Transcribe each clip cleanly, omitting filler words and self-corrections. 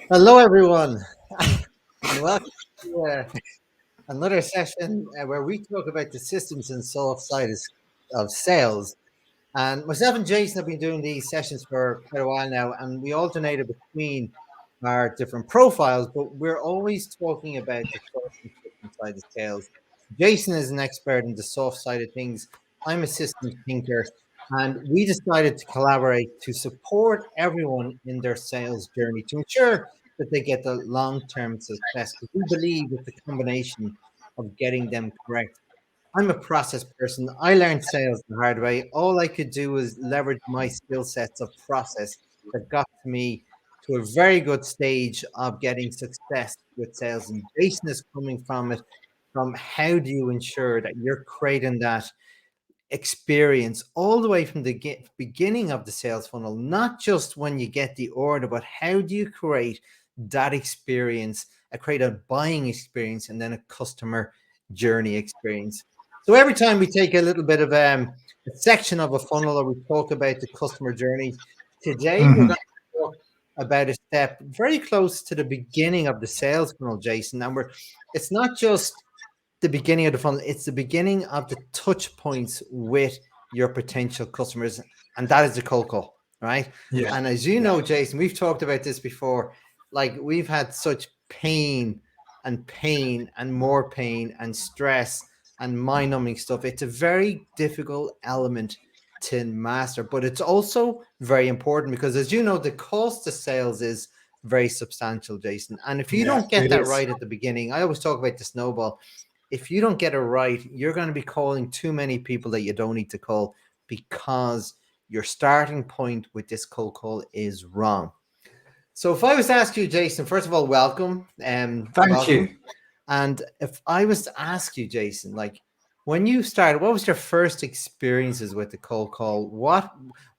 Hello, everyone, and welcome to another session where we talk about the systems and soft side of sales. And myself and Jason have been doing these sessions for quite a while now, and we alternated between our different profiles, but we're always talking about the soft and system side of sales. Jason is an expert in the soft side of things. I'm a systems thinker, and we decided to collaborate to support everyone in their sales journey to ensure that they get the long-term success. Because we believe it's a combination of getting them correct. I'm a process person. I learned sales the hard way. All I could do was leverage my skill sets of process that got me to a very good stage of getting success with sales. And Jason is coming from it, from how do you ensure that you're creating that experience all the way from the beginning of the sales funnel, not just when you get the order, but how do you create that experience, create a buying experience, and then a customer journey experience. So every time we take a little bit of a section of a funnel, or we talk about the customer journey, today we're Mhm. going to talk about a step very close to the beginning of the sales funnel, Jason. And it's not just the beginning of the funnel, it's the beginning of the touch points with your potential customers, and that is the cold call, right? Yeah, And as you yeah, know, Jason, we've talked about this before. Like, we've had such pain and more pain and stress and mind-numbing stuff. It's a very difficult element to master, but it's also very important because, as you know, the cost of sales is very substantial, Jason. And if you yeah. don't get It that is. right at the beginning, I always talk about the snowball. If you don't get it right, you're going to be calling too many people that you don't need to call, because your starting point with this cold call is wrong. So if I was to ask you, Jason, first of all, welcome, Thank you. welcome. And if I was to ask you, Jason, like, when you started, what was your first experiences with the cold call?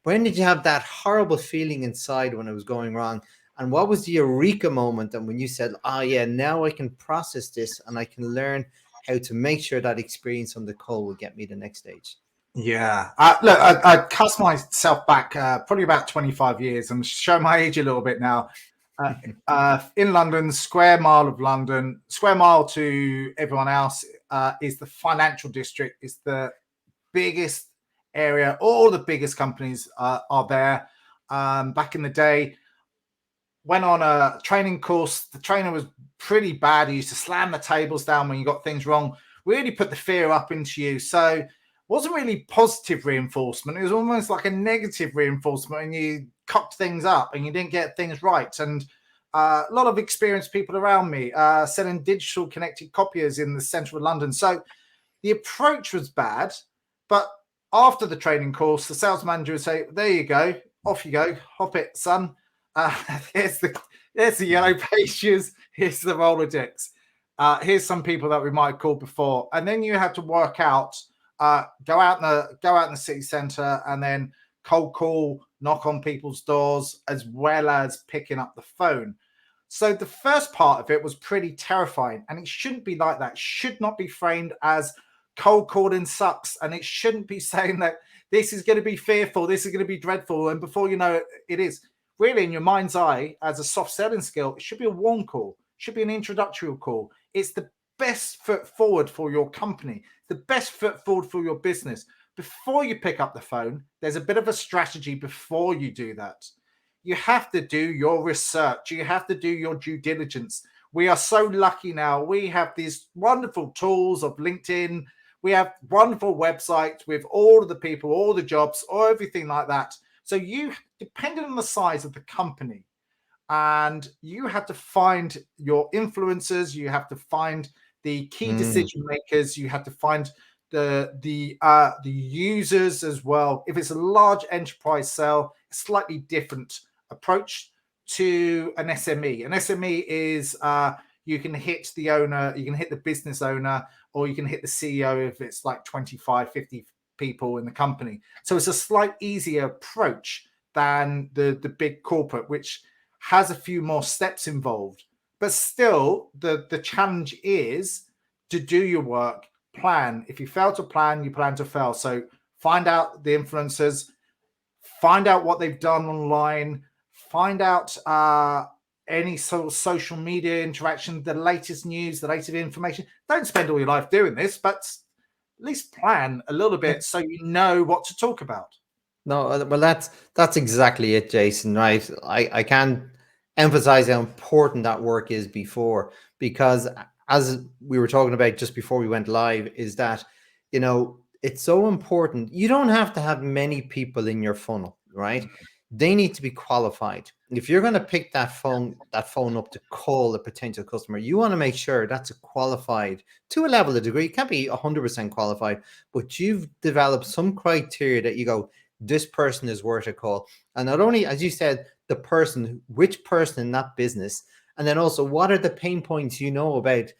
When did you have that horrible feeling inside when it was going wrong? And what was the eureka moment? And when you said, "Oh yeah, now I can process this and I can learn how to make sure that experience on the call will get me the next stage." Yeah. Look, I cast myself back probably about 25 years. I'm showing my age a little bit now. Uh, in London, square mile of London, square mile to everyone else is the financial district. It's the biggest area. All the biggest companies are there. Back in the day, went on a training course. The trainer was pretty bad. He used to slam the tables down when you got things wrong, really put the fear up into you. So it wasn't really positive reinforcement. It was almost like a negative reinforcement, and you cocked things up and you didn't get things right. And a lot of experienced people around me selling digital connected copiers in the centre of London. So the approach was bad, but after the training course, the sales manager would say, "There you go, off you go, hop it, son. Uh, here's the here's the yellow pages. Here's the Rolodex. Here's some people that we might have called before." And then you have to work out, go out in the city centre, and then cold call, knock on people's doors, as well as picking up the phone. So the first part of it was pretty terrifying, and it shouldn't be like that. It should not be framed as cold calling sucks, and it shouldn't be saying that this is going to be fearful, this is going to be dreadful, and before you know it, it is. Really, in your mind's eye, as a soft selling skill, it should be a warm call, it should be an introductory call. It's the best foot forward for your company, the best foot forward for your business. Before you pick up the phone, there's a bit of a strategy before you do that. You have to do your research, you have to do your due diligence. We are so lucky now. We have these wonderful tools of LinkedIn. We have wonderful websites with all of the people, all the jobs, or everything like that. So you, depending on the size of the company, and you have to find your influencers, you have to find the key Mm, decision makers, you have to find the users as well. If it's a large enterprise sale, slightly different approach to an SME. An SME is you can hit the owner, you can hit the business owner, or you can hit the CEO if it's like 25, 50 people in the company. So it's a slight easier approach than the big corporate, which has a few more steps involved. But still, the challenge is to do your work, plan. If you fail to plan, you plan to fail. So find out the influencers, find out what they've done online, find out any sort of social media interaction, the latest news, the latest information. Don't spend all your life doing this, but at least plan a little bit so you know what to talk about. No, well, that's exactly it, Jason. Right? I can't emphasize how important that work is before, because as we were talking about just before we went live, is that it's so important. You don't have to have many people in your funnel, right? They need to be qualified. If you're going to pick that phone up to call a potential customer, you want to make sure that's a qualified to a level of degree. It can't be 100% qualified, but you've developed some criteria that you go, this person is worth a call. And not only, as you said, the person, which person in that business, and then also what are the pain points about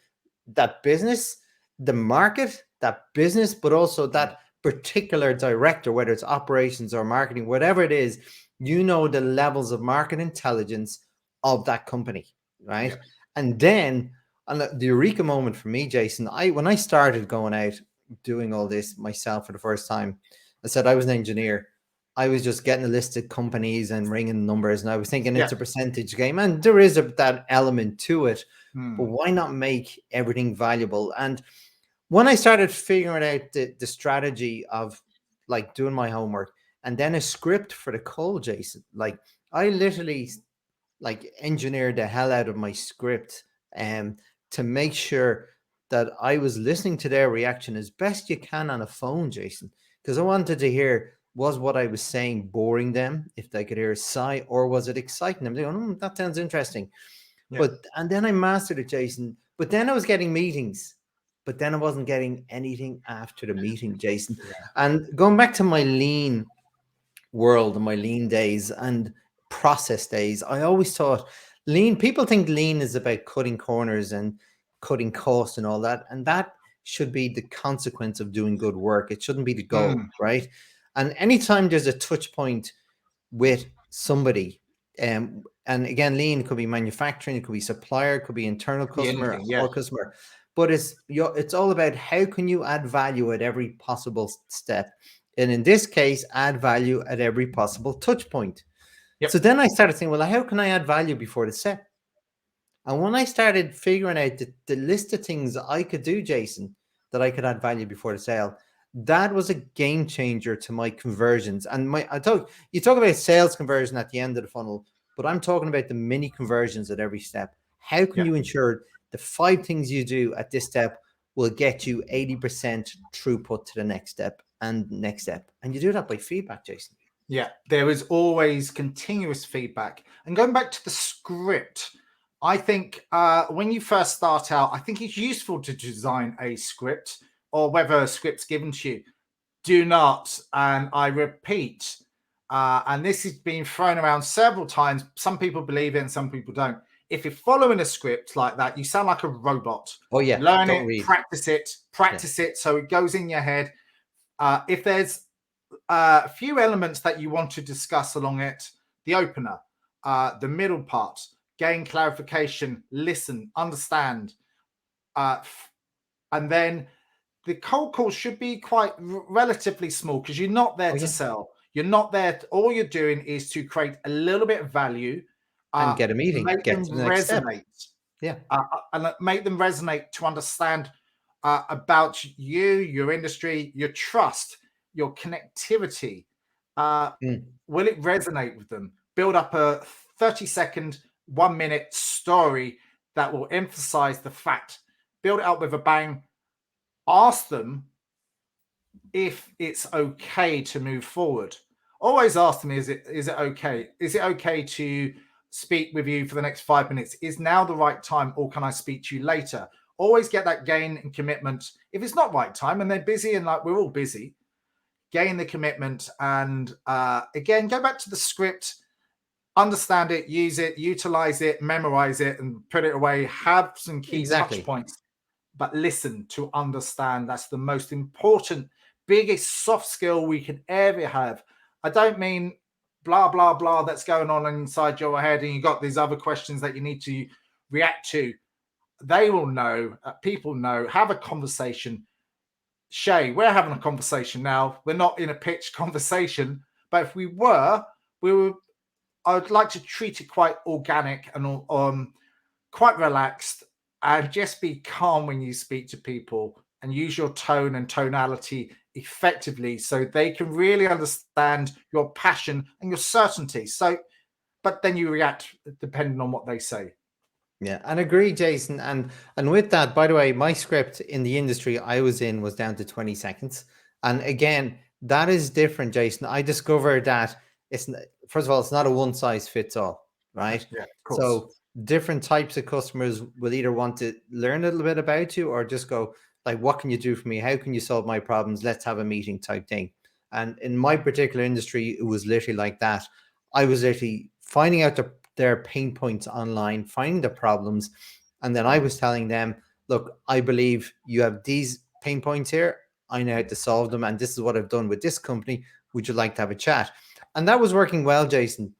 that business, the market, that business, but also that particular director, whether it's operations or marketing, whatever it is, the levels of market intelligence of that company, right? Yep. And then, and the eureka moment for me, Jason, when I started going out doing all this myself for the first time, I said I was an engineer. I was just getting a list of companies and ringing numbers, and I was thinking it's a percentage game, and there is that element to it. But why not make everything valuable? And when I started figuring out the strategy of like doing my homework and then a script for the call, Jason, like I literally like engineered the hell out of my script to make sure that I was listening to their reaction as best you can on a phone, Jason, because I wanted to hear, was what I was saying boring them, if they could hear a sigh, or was it exciting them? They go, that sounds interesting. And then I mastered it, Jason. But then I was getting meetings, but then I wasn't getting anything after the meeting, Jason. And going back to my lean world and my lean days and process days, I always thought people think lean is about cutting corners and cutting costs and all that. And that should be the consequence of doing good work. It shouldn't be the goal, right? And anytime there's a touch point with somebody, and again, lean could be manufacturing, it could be supplier, it could be internal customer or customer, but it's all about how can you add value at every possible step, and in this case, add value at every possible touch point. So then I started thinking, well, how can I add value before the set? And when I started figuring out the list of things I could do, Jason, that I could add value before the sale, that was a game changer to my conversions. And you talk about sales conversion at the end of the funnel, but I'm talking about the mini conversions at every step. How can you ensure the 5 things you do at this step will get you 80% throughput to the next step and next step? And you do that by feedback, Jason. Yeah, there is always continuous feedback. And going back to the script, I think when you first start out, I think it's useful to design a script, or whether a script's given to you. Do not, and I repeat, and this has been thrown around several times. Some people believe it and some people don't. If you're following a script like that, you sound like a robot. Oh, yeah. Learn it, practice it so it goes in your head. If there's a few elements that you want to discuss along it, the opener, the middle part, gain clarification, listen, understand, and then the cold call should be quite relatively small, because you're not there to sell. You're not there. All you're doing is to create a little bit of value and get a meeting, make them resonate. And make them resonate to understand about you, your industry, your trust, your connectivity. Will it resonate with them? Build up a 30-second, 1-minute story that will emphasize the fact. Build it up with a bang. Ask them if it's okay to move forward. Always ask them, is it okay? Is it okay to speak with you for the next 5 minutes? Is now the right time, or can I speak to you later? Always get that gain and commitment. If it's not right time and they're busy, and like we're all busy, gain the commitment. And again, go back to the script, understand it, use it, utilize it, memorize it, and put it away. Have some key touch points, but listen to understand. That's the most important, biggest soft skill we can ever have. I don't mean blah, blah, blah that's going on inside your head and you got these other questions that you need to react to. They will know, people know, have a conversation. Shay, we're having a conversation now. We're not in a pitch conversation, but if we were, I would like to treat it quite organic and quite relaxed, and just be calm when you speak to people and use your tone and tonality effectively so they can really understand your passion and your certainty. So, but then you react depending on what they say. Yeah, and agree, Jason. And with that, by the way, my script in the industry I was in was down to 20 seconds. And again, that is different, Jason. I discovered that first of all, it's not a one size fits all, right? Yeah, of course. So different types of customers will either want to learn a little bit about you or just go like, what can you do for me? How can you solve my problems? Let's have a meeting type thing. And in my particular industry, it was literally like that. I was literally finding out their pain points online, finding the problems, and then I was telling them, look, I believe you have these pain points here. I know how to solve them, and this is what I've done with this company. Would you like to have a chat? And that was working well, Jason.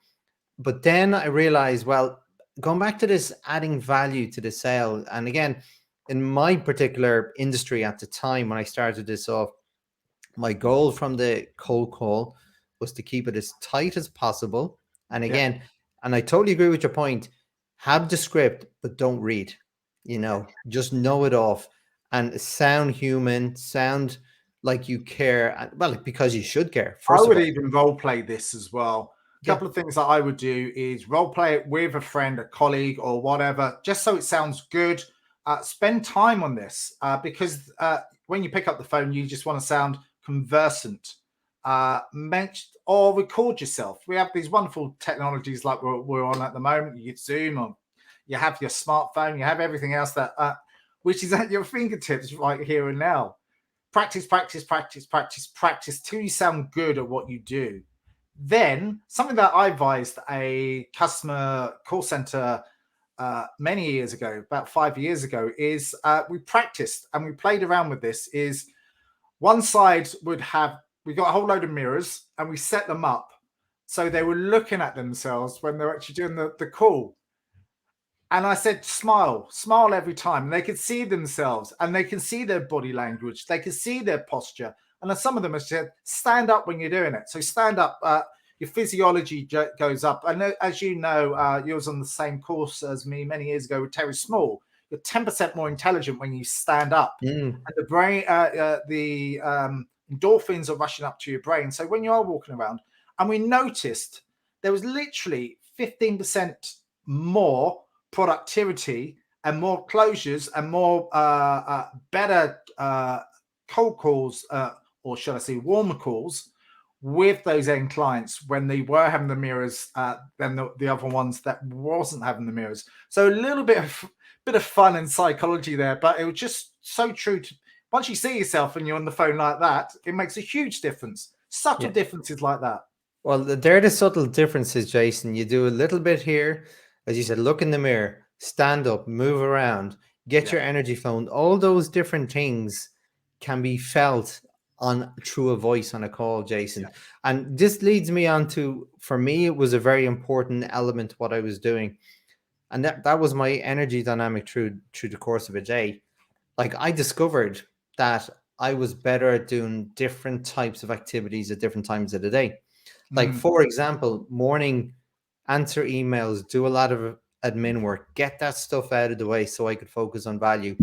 But then I realized, well, going back to this adding value to the sale, and again, in my particular industry at the time when I started this off, my goal from the cold call was to keep it as tight as possible. And again, and I totally agree with your point. Have the script, but don't read. Just know it off and sound human, sound like you care. Well, because you should care, I first of would all. even role play this as well. A couple of things that I would do is role play it with a friend, a colleague, or whatever, just so it sounds good. Spend time on this because when you pick up the phone, you just want to sound conversant. Or record yourself. We have these wonderful technologies like we're on at the moment. You get Zoom, or you have your smartphone, you have everything else that which is at your fingertips right here and now. Practice, practice, practice, practice, practice till you sound good at what you do. Then something that I advised a customer call center many years ago, about 5 years ago, is we practiced and we played around with this. Is one side we got a whole load of mirrors and we set them up so they were looking at themselves when they're actually doing the call. And I said, smile every time. And they could see themselves and they can see their body language. They can see their posture. And then some of them have said, stand up when you're doing it. So stand up, your physiology goes up. And as you know, you was on the same course as me many years ago with Terry Small. You're 10% more intelligent when you stand up. And the brain, the endorphins are rushing up to your brain. So when you are walking around, and we noticed there was literally 15% more productivity and more closures and more better cold calls, or should I say warmer calls, with those end clients when they were having the mirrors than the other ones that wasn't having the mirrors. So a little bit of fun and psychology there, but it was just so true. Once you see yourself and you're on the phone like that, it makes a huge difference. Subtle differences like that. Well, they're the subtle differences, Jason. You do a little bit here, as you said, look in the mirror, stand up, move around, get your energy flowing. All those different things can be felt through a voice on a call, Jason. And this leads me on to, for me, it was a very important element what I was doing. And that was my energy dynamic through the course of a day. Like I discovered that I was better at doing different types of activities at different times of the day. Like, for example, morning, answer emails, do a lot of admin work, get that stuff out of the way so I could focus on value.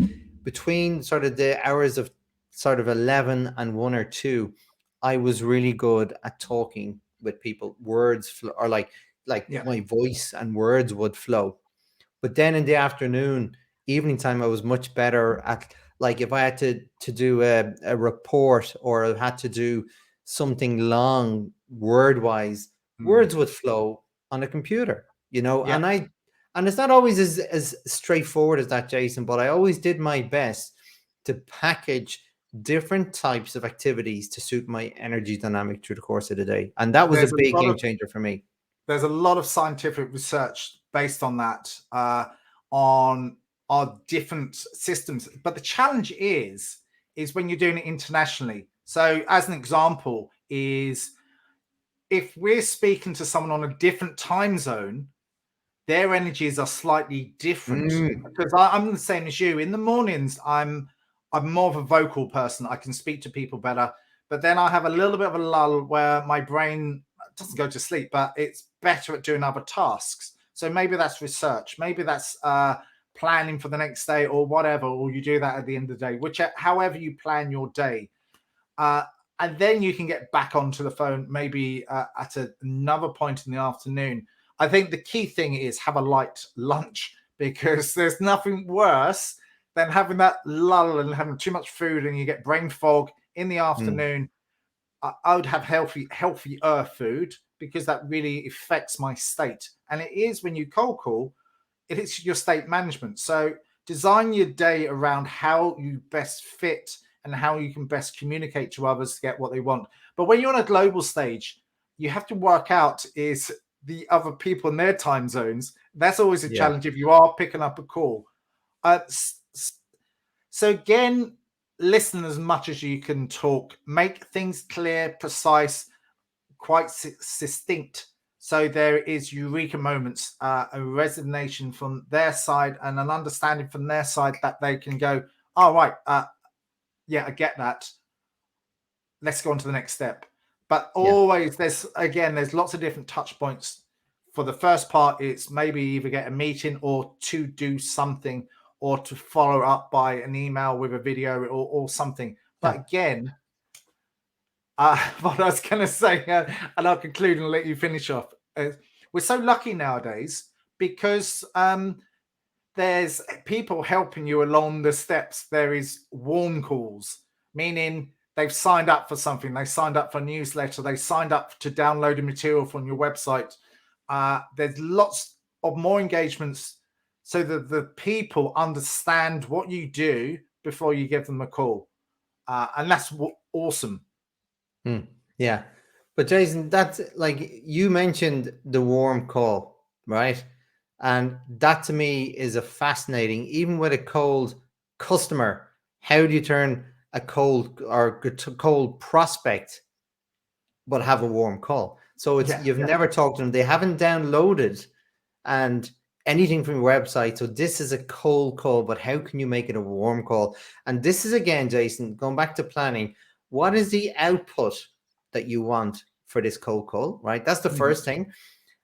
Between sort of the hours of sort of 11 and 1 or 2, I was really good at talking with people. Words flow, or like my voice and words would flow. But then in the afternoon, evening time, I was much better at, like, if I had to do a report or I had to do something long word wise, words would flow on a computer, and it's not always as straightforward as that, Jason, but I always did my best to package different types of activities to suit my energy dynamic through the course of the day. And that was a big game changer for me. There's a lot of scientific research based on that, on our different systems. But the challenge is when you're doing it internationally. So as an example is, if we're speaking to someone on a different time zone, their energies are slightly different. Because I'm the same as you. In the mornings, I'm more of a vocal person. I can speak to people better. But then I have a little bit of a lull where my brain doesn't go to sleep, but it's better at doing other tasks. So maybe that's research, maybe that's planning for the next day or whatever, or you do that at the end of the day, however you plan your day. And then you can get back onto the phone maybe at another point in the afternoon. I think the key thing is have a light lunch, because there's nothing worse than having that lull and having too much food and you get brain fog in the afternoon. I would have healthier food, because that really affects my state. And it is when you cold call, it's your state management. So design your day around how you best fit and how you can best communicate to others to get what they want. But when you're on a global stage, you have to work out is the other people in their time zones. That's always a challenge if you are picking up a call. So again, listen as much as you can talk. Make things clear, precise, quite succinct. So there is eureka moments, a resignation from their side and an understanding from their side that they can go, oh, right, yeah, I get that. Let's go on to the next step. But always there's lots of different touch points. For the first part, it's maybe either get a meeting or to do something or to follow up by an email with a video or something. But again, what I was going to say, and I'll conclude and let you finish off. We're so lucky nowadays because there's people helping you along the steps. There is warm calls, meaning they've signed up for something. They signed up for a newsletter. They signed up to download a material from your website. There's lots of more engagements so that the people understand what you do before you give them a call. And that's awesome. Yeah. But Jason, that's like you mentioned the warm call, right? And that to me is a fascinating, even with a cold customer, how do you turn a cold prospect, but have a warm call? So it's you've never talked to them. They haven't downloaded and anything from your website. So this is a cold call, but how can you make it a warm call? And this is, again, Jason, going back to planning, what is the output that you want for this cold call, right? That's the first thing.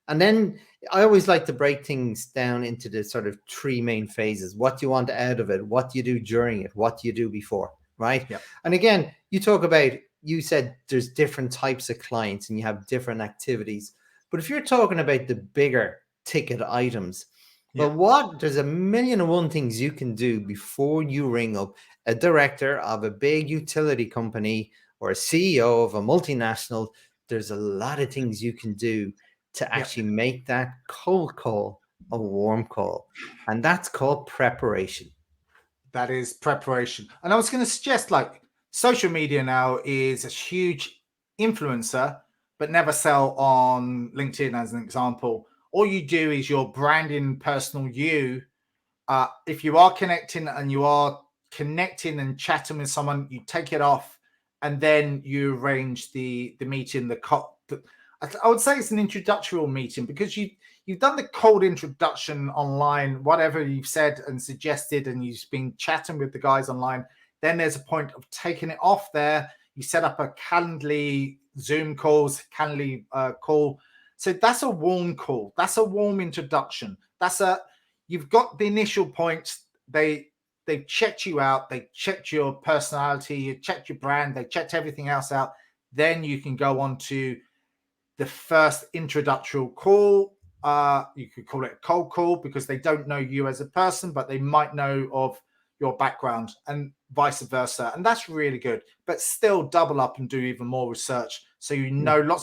And then I always like to break things down into the sort of three main phases. What do you want out of it? What do you do during it? What do you do before, right? Yep. And again, you talk about, you said there's different types of clients and you have different activities. But if you're talking about the bigger ticket items, well, there's a million and one things you can do before you ring up a director of a big utility company or a CEO of a multinational. There's a lot of things you can do to actually make that cold call a warm call. And that's called preparation. That is preparation. And I was going to suggest, like, social media now is a huge influencer, but never sell on LinkedIn as an example. All you do is you're branding personal you. If you are connecting and chatting with someone, you take it off and then you arrange the meeting, I would say it's an introductory meeting, because you've done the cold introduction online, whatever you've said and suggested, and you've been chatting with the guys online. Then there's a point of taking it off there. You set up a Calendly Zoom calls, Calendly call. So that's a warm call. That's a warm introduction. You've got the initial points. They've checked you out. They checked your personality. You checked your brand. They checked everything else out. Then you can go on to the first introductory call. You could call it a cold call because they don't know you as a person, but they might know of your background, and vice versa. And that's really good. But still double up and do even more research, so you know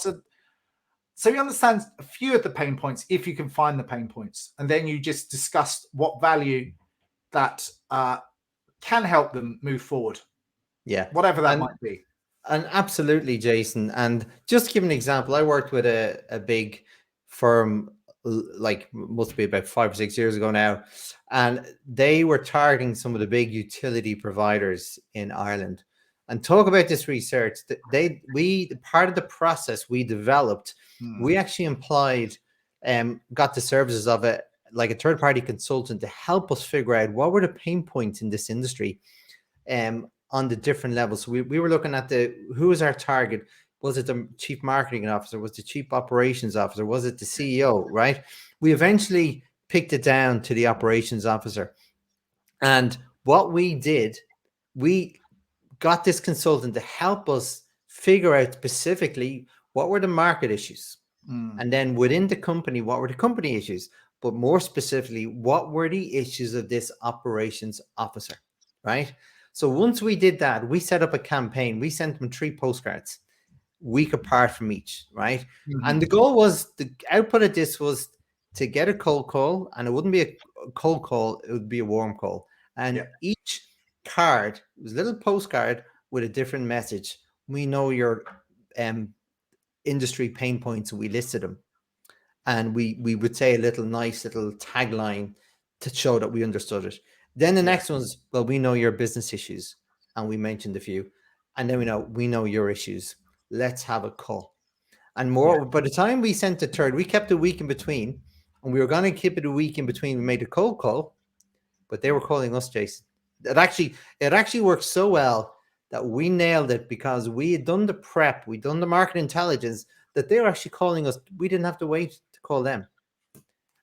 so you understand a few of the pain points if you can find the pain points. And then you just discuss what value that can help them move forward. Yeah. Whatever that might be. And absolutely, Jason. And just to give an example, I worked with a big firm, like must be about 5 or 6 years ago now. And they were targeting some of the big utility providers in Ireland. And talk about this research that part of the process we developed, we actually employed, got the services of a third-party consultant to help us figure out what were the pain points in this industry on the different levels. So we were looking at who is our target? Was it the chief marketing officer? Was it the chief operations officer? Was it the CEO? Right? We eventually picked it down to the operations officer. And what we did, we got this consultant to help us figure out specifically what were the market issues. And then within the company, what were the company issues? But more specifically, what were the issues of this operations officer, right? So once we did that, we set up a campaign. We sent them 3 postcards, week apart from each, right? And the goal was, the output of this was to get a cold call, and it wouldn't be a cold call, it would be a warm call. And each card was a little postcard with a different message. We know your industry pain points, and we listed them. And we would say a nice little tagline to show that we understood it. Then the next one's, well, we know your business issues, and we mentioned a few. And then we know your issues. Let's have a call. And more, by the time we sent the third, we kept a week in between, and we were going to keep it a week in between. We made a cold call, but they were calling us, Jason. It actually worked so well that we nailed it, because we had done the prep, we'd done the market intelligence, that they were actually calling us. We didn't have to wait to call them.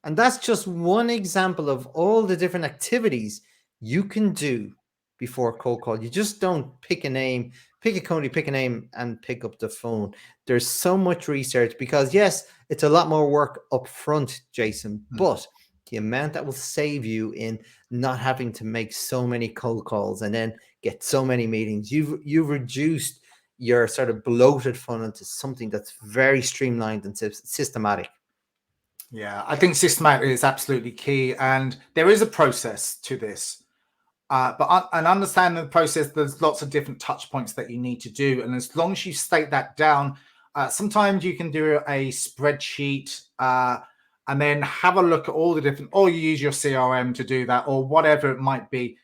And that's just one example of all the different activities you can do before a cold call. You just don't pick a name, pick a company, pick a name, and pick up the phone. There's so much research, because yes, it's a lot more work up front, Jason, but the amount that will save you in not having to make so many cold calls and then get so many meetings. You've reduced your sort of bloated funnel to something that's very streamlined and systematic. Yeah, I think systematic is absolutely key, and there is a process to this. But understanding the process, there's lots of different touch points that you need to do, and as long as you state that down, sometimes you can do a spreadsheet and then have a look at all the different, or you use your CRM to do that, or whatever it might be.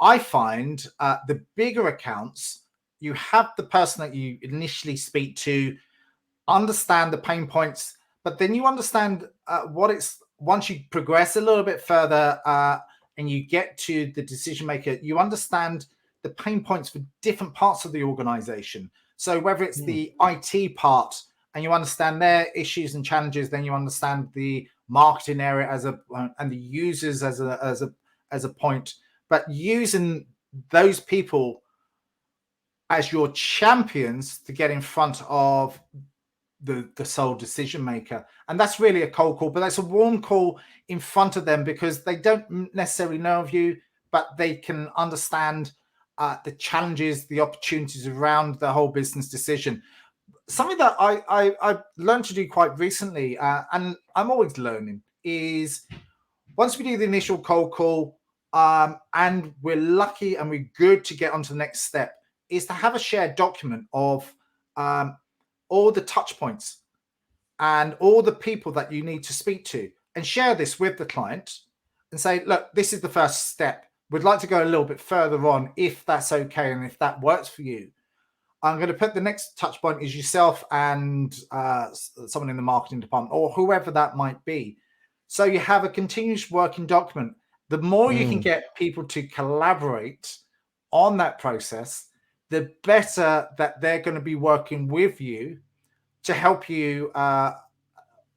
I find the bigger accounts, you have the person that you initially speak to, understand the pain points, but then you understand once you progress a little bit further and you get to the decision maker, you understand the pain points for different parts of the organization. So whether it's the IT part, and you understand their issues and challenges, then you understand the marketing area and the users as a point. But using those people as your champions to get in front of the sole decision maker. And that's really a cold call, but that's a warm call in front of them, because they don't necessarily know of you, but they can understand the challenges, the opportunities around the whole business decision. Something that I've learned to do quite recently, and I'm always learning, is once we do the initial cold call, and we're lucky and we're good to get onto the next step, is to have a shared document of all the touch points and all the people that you need to speak to, and share this with the client and say, look, this is the first step. We'd like to go a little bit further on, if that's okay and if that works for you. I'm going to put the next touch point is yourself and someone in the marketing department, or whoever that might be. So you have a continuous working document. The more you can get people to collaborate on that process, the better that they're going to be working with you to help you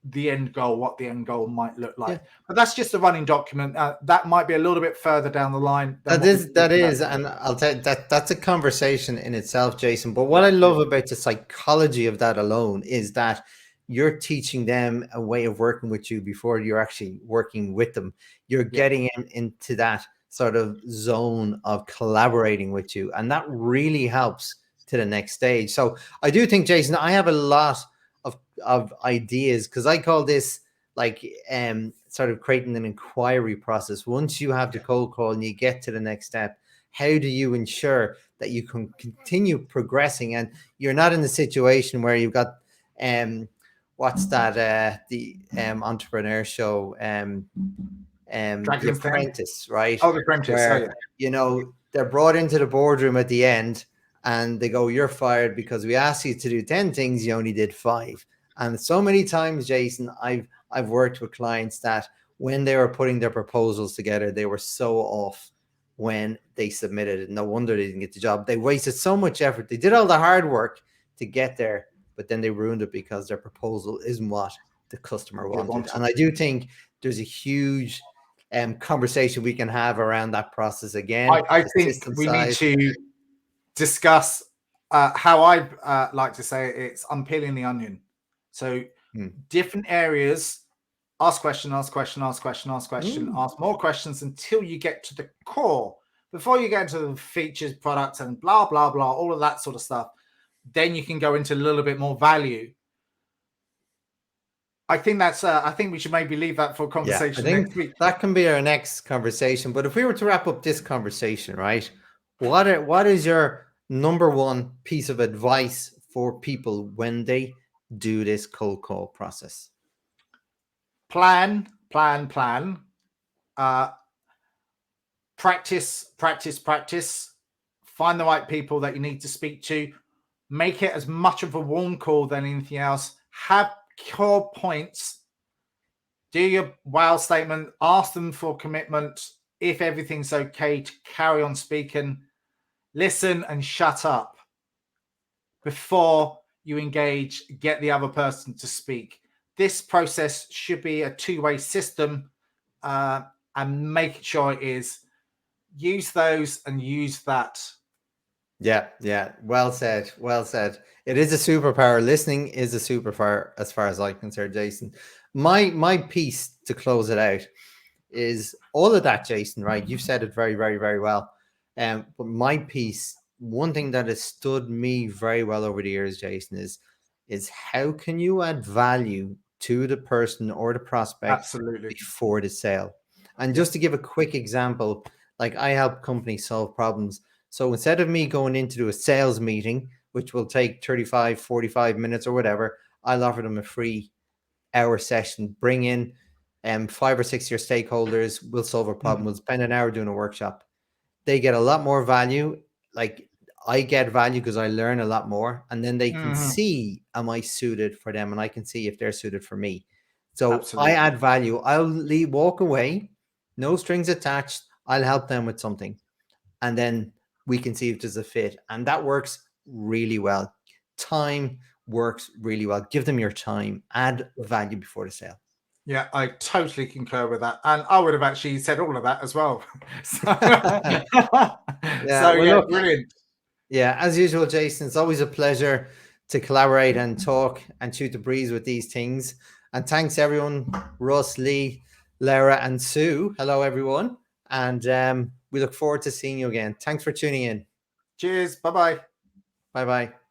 the end goal, what the end goal might look like. But that's just a running document. That might be a little bit further down the line. That is, and I'll tell you that's a conversation in itself, Jason. But what I love about the psychology of that alone is that you're teaching them a way of working with you before you're actually working with them. You're getting them into that sort of zone of collaborating with you, and that really helps to the next stage. So I do think, Jason, I have a lot of ideas, because I call this like sort of creating an inquiry process. Once you have the cold call and you get to the next step, how do you ensure that you can continue progressing and you're not in the situation where you've got what's that the entrepreneur show The Apprentice, right? Oh, The Apprentice. Where, you know, they're brought into the boardroom at the end and they go, you're fired because we asked you to do 10 things, you only did 5. And so many times, Jason, I've worked with clients that when they were putting their proposals together, they were so off when they submitted it. No wonder they didn't get the job. They wasted so much effort. They did all the hard work to get there, but then they ruined it because their proposal isn't what the customer They wanted. wanted. And I do think there's a huge conversation we can have around that process again. I the think system we side. need to discuss how I like to say it, it's unpeeling the onion. So different areas, ask question, ask question, ask question, ask question, ask more questions until you get to the core. Before you get into the features, products, and blah, blah, blah, all of that sort of stuff, then you can go into a little bit more value. I think that's. I think we should maybe leave that for conversation next week. That can be our next conversation. But if we were to wrap up this conversation, right? What is your number one piece of advice for people when they do this cold call process? Plan. Practice. Find the right people that you need to speak to. Make it as much of a warm call than anything else. Have core points. Do your wow statement. Ask them for commitment. If everything's okay, to carry on speaking. Listen and shut up before you engage. Get the other person to speak. This process should be a two-way system, and make sure it is. Use those and use that. Yeah. Well said. It is a superpower. Listening is a superpower as far as I'm concerned, Jason. My piece to close it out is all of that, Jason, right? You've said it very, very, very well. But my piece, one thing that has stood me very well over the years, Jason, is how can you add value to the person or the prospect Absolutely before the sale? And just to give a quick example, like I help companies solve problems. So instead of me going in to do a sales meeting, which will take 35, 45 minutes or whatever, I'll offer them a free hour session. Bring in 5 or 6 of your stakeholders. We'll solve a problem. We'll spend an hour doing a workshop. They get a lot more value. Like I get value because I learn a lot more. And then they can see, am I suited for them? And I can see if they're suited for me. So Absolutely. I add value. I'll walk away, no strings attached. I'll help them with something. And then we can see if there's a fit. And that works really well. Time works really well. Give them your time. Add value before the sale. Yeah, I totally concur with that. And I would have actually said all of that as well. Look, brilliant. Yeah, as usual, Jason, it's always a pleasure to collaborate and talk and shoot the breeze with these things. And thanks, everyone. Russ, Lee, Lara, and Sue. Hello, everyone. And we look forward to seeing you again. Thanks for tuning in. Cheers. Bye-bye. Bye-bye.